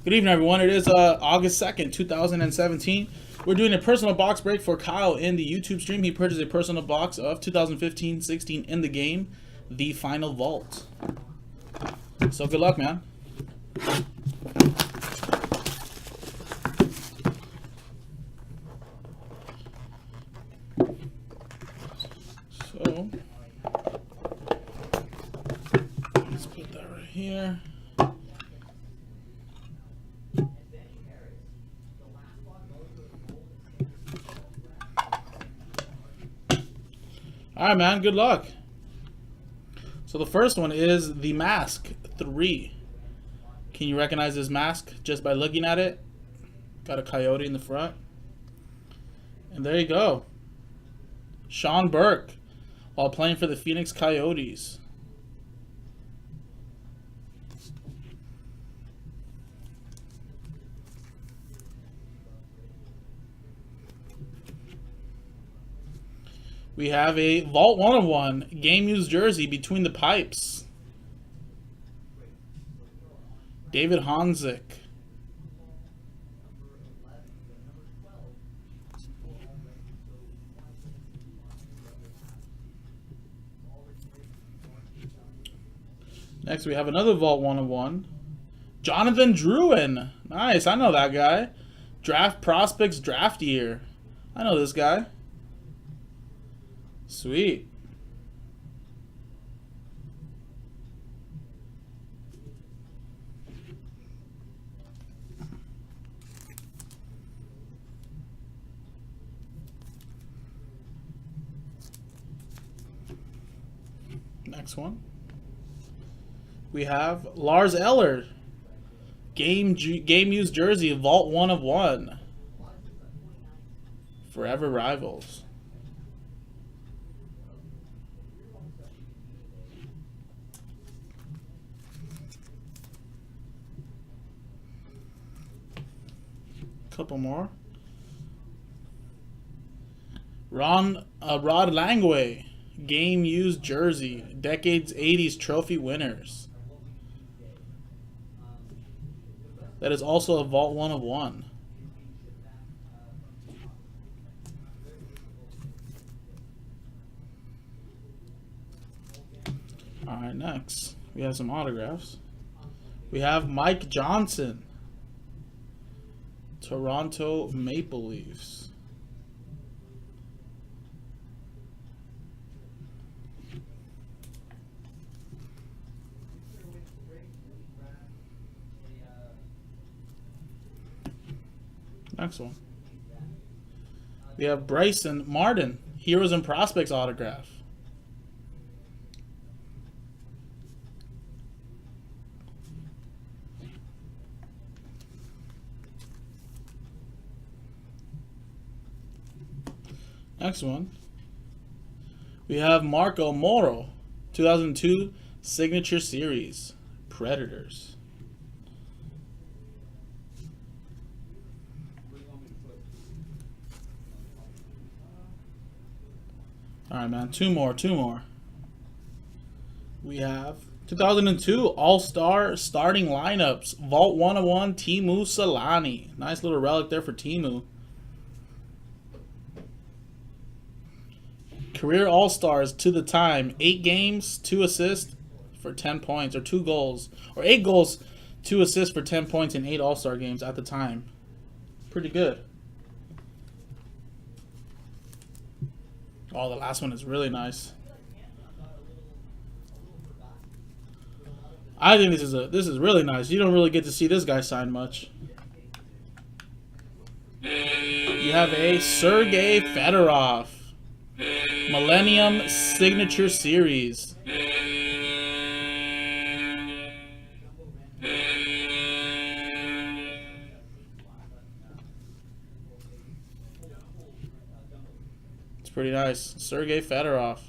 Good evening, everyone. It is August 2nd, 2017. We're doing a personal box break for Kyle in the YouTube stream. He purchased a personal box of 2015-16 in the game, the Final Vault. So good luck, man. So let's put that right here. All right, man. Good luck. So the first one is the Mask 3. Can you recognize this mask just by looking at it? Got a coyote in the front. And there you go. Sean Burke, while playing for the Phoenix Coyotes. We have a Vault 101 game used jersey between the pipes. David Honzik. Next we have another Vault 101. Jonathan Drouin. Nice, I know that guy. Draft Prospects Draft Year. I know this guy. Sweet. Next one. We have Lars Eller. Game used jersey, Vault 1 of 1. Forever Rivals. Couple more. Rod Langway, game used jersey, decades 80s trophy winners. That is also a Vault 1 of 1. All right, next we have some autographs. We have Mike Johnson, Toronto Maple Leafs. Next one. We have Bryson Martin, Heroes and Prospects autograph. Next one, we have Marco Moro, 2002 Signature Series, Predators. All right, man, two more. We have 2002 All-Star starting lineups, Vault 101 Teemu Selanne. Nice little relic there for Teemu. Career All-Stars to the time. 8 games, 2 assists for 10 points. Or 2 goals. Or 8 goals, 2 assists for 10 points in 8 All-Star games at the time. Pretty good. Oh, the last one is really nice. I think this is really nice. You don't really get to see this guy sign much. You have a Sergei Fedorov Millennium Signature Series. It's pretty nice. Sergei Fedorov.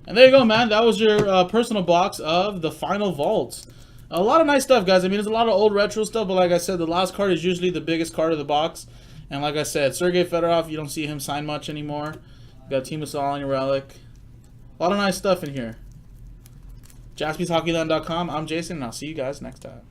And there you go, man. That was your personal box of the Final Vault. A lot of nice stuff, guys. I mean, there's a lot of old retro stuff, but like I said, the last card is usually the biggest card of the box. And like I said, Sergei Fedorov, you don't see him sign much anymore. You got Teemu Selanne relic. A lot of nice stuff in here. JaspysHockeyLand.com. I'm Jason, and I'll see you guys next time.